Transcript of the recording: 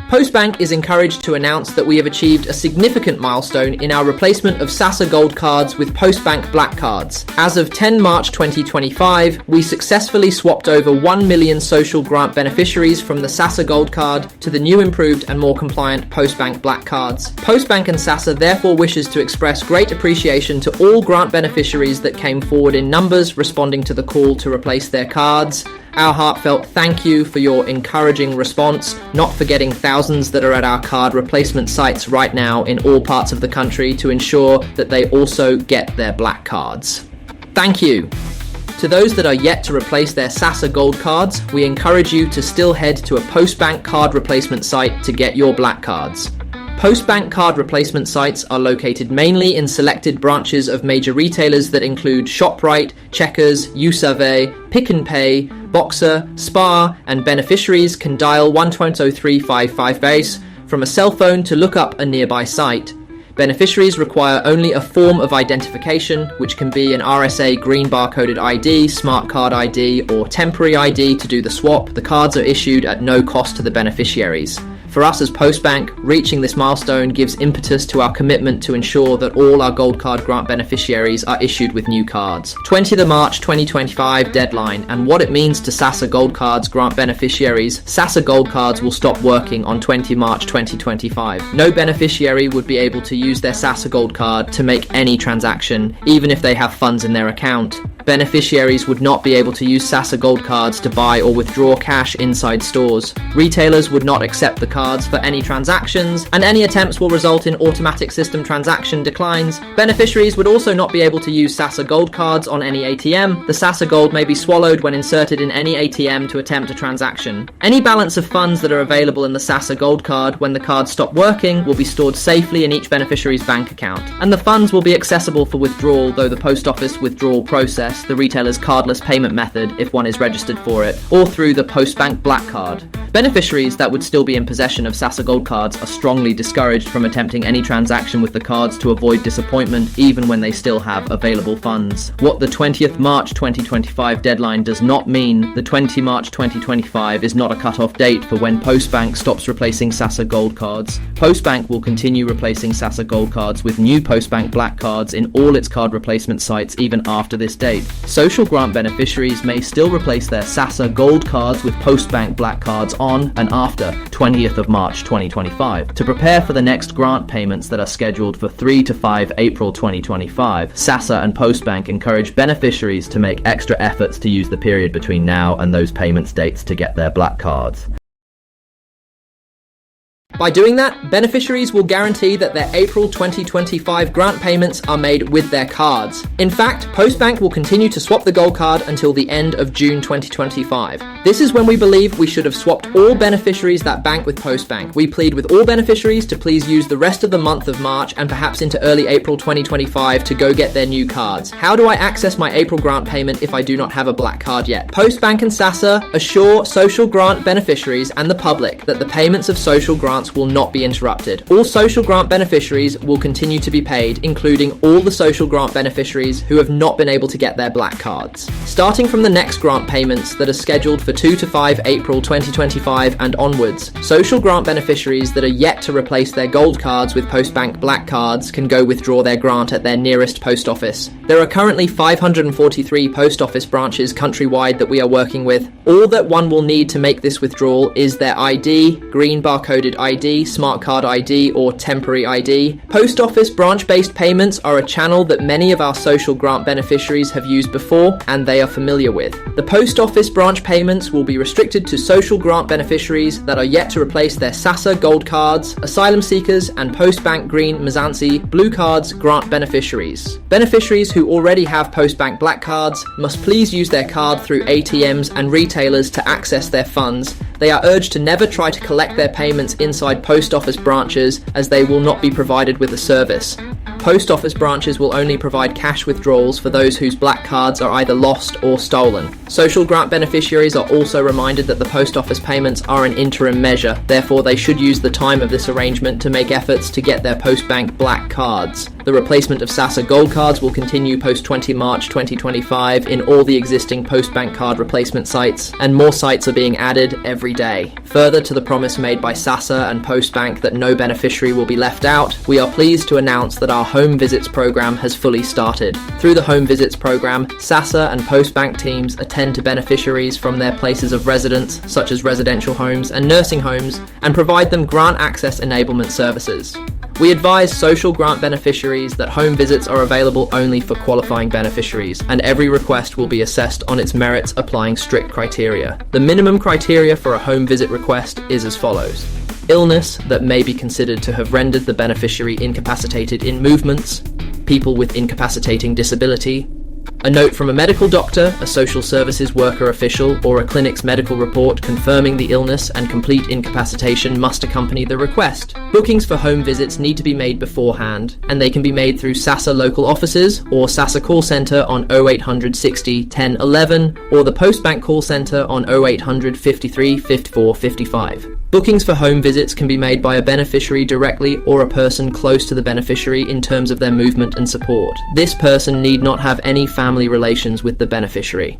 Postbank is encouraged to announce that we have achieved a significant milestone in our replacement of SASSA Gold Cards with Postbank Black Cards. As of 10 March 2025, we successfully swapped over 1 million social grant beneficiaries from the SASSA Gold Card to the new improved and more compliant Postbank Black Cards. Postbank and SASSA therefore wishes to express great appreciation to all grant beneficiaries that came forward in numbers responding to the call to replace their cards. Our heartfelt thank you for your encouraging response, not forgetting thousands that are at our card replacement sites right now in all parts of the country to ensure that they also get their black cards. Thank you. To those that are yet to replace their SASSA Gold Cards, we encourage you to still head to a Postbank card replacement site to get your black cards. Postbank card replacement sites are located mainly in selected branches of major retailers that include ShopRite, Checkers, uSurvey, Pick n Pay, Boxer, Spar, and beneficiaries can dial 120-355 base from a cell phone to look up a nearby site. Beneficiaries require only a form of identification, which can be an RSA green barcoded ID, smart card ID, or temporary ID to do the swap. The cards are issued at no cost to the beneficiaries. For us as Postbank, reaching this milestone gives impetus to our commitment to ensure that all our Gold Card grant beneficiaries are issued with new cards. 20th March 2025 deadline, and what it means to SASSA Gold Cards grant beneficiaries. SASSA Gold Cards will stop working on 20 March 2025. No beneficiary would be able to use their SASSA Gold Card to make any transaction, even if they have funds in their account. Beneficiaries would not be able to use SASSA Gold Cards to buy or withdraw cash inside stores. Retailers would not accept the cards for any transactions, and any attempts will result in automatic system transaction declines. Beneficiaries would also not be able to use SASSA Gold Cards on any ATM. The SASSA Gold may be swallowed when inserted in any ATM to attempt a transaction. Any balance of funds that are available in the SASSA Gold Card when the cards stop working will be stored safely in each beneficiary's bank account, and the funds will be accessible for withdrawal, though the post office withdrawal process, the retailer's cardless payment method if one is registered for it, or through the Postbank Black Card. Beneficiaries that would still be in possession of SASSA Gold Cards are strongly discouraged from attempting any transaction with the cards to avoid disappointment, even when they still have available funds. What the 20th March 2025 deadline does not mean, the 20 March 2025 is not a cut-off date for when Postbank stops replacing SASSA Gold Cards. Postbank will continue replacing SASSA Gold Cards with new Postbank Black Cards in all its card replacement sites even after this date. Social grant beneficiaries may still replace their SASSA Gold Cards with Postbank Black Cards on and after 20th of March 2025. To prepare for the next grant payments that are scheduled for 3 to 5 April 2025, SASSA and Postbank encourage beneficiaries to make extra efforts to use the period between now and those payments dates to get their black cards. By doing that, beneficiaries will guarantee that their April 2025 grant payments are made with their cards. In fact, Postbank will continue to swap the Gold Card until the end of June 2025. This is when we believe we should have swapped all beneficiaries that bank with Postbank. We plead with all beneficiaries to please use the rest of the month of March and perhaps into early April 2025 to go get their new cards. How do I access my April grant payment if I do not have a black card yet? Postbank and SASSA assure social grant beneficiaries and the public that the payments of social grants will not be interrupted. All social grant beneficiaries will continue to be paid, including all the social grant beneficiaries who have not been able to get their black cards. Starting from the next grant payments that are scheduled for 2 to 5 April 2025 and onwards, social grant beneficiaries that are yet to replace their gold cards with Postbank black cards can go withdraw their grant at their nearest post office. There are currently 543 post office branches countrywide that we are working with. All that one will need to make this withdrawal is their ID, green barcoded ID, smart card ID, or temporary ID. Post office branch-based payments are a channel that many of our social grant beneficiaries have used before and they are familiar with. The post office branch payments will be restricted to social grant beneficiaries that are yet to replace their SASSA Gold Cards, asylum seekers, and Postbank Green Mzansi Blue Cards grant beneficiaries. Beneficiaries who already have Postbank Black Cards must please use their card through ATMs and retailers to access their funds. They are urged to never try to collect their payments inside post office branches, as they will not be provided with a service. Post office branches will only provide cash withdrawals for those whose black cards are either lost or stolen. Social grant beneficiaries are also reminded that the post office payments are an interim measure, therefore they should use the time of this arrangement to make efforts to get their Postbank black cards. The replacement of SASSA Gold Cards will continue post 20 March 2025 in all the existing Postbank card replacement sites, and more sites are being added every day. Further to the promise made by SASSA and Postbank that no beneficiary will be left out, we are pleased to announce that our Home Visits program has fully started. Through the Home Visits program, SASSA and Postbank teams attend to beneficiaries from their places of residence, such as residential homes and nursing homes, and provide them grant access enablement services. We advise social grant beneficiaries that home visits are available only for qualifying beneficiaries, and every request will be assessed on its merits, applying strict criteria. The minimum criteria for a home visit request is as follows: illness that may be considered to have rendered the beneficiary incapacitated in movements, people with incapacitating disability, a note from a medical doctor, a social services worker official, or a clinic's medical report confirming the illness and complete incapacitation must accompany the request. Bookings for home visits need to be made beforehand, and they can be made through SASSA local offices or SASSA call centre on 0800 60 10 11 or the Postbank call centre on 0800 53 54 55. Bookings for home visits can be made by a beneficiary directly or a person close to the beneficiary in terms of their movement and support. This person need not have any family relations with the beneficiary.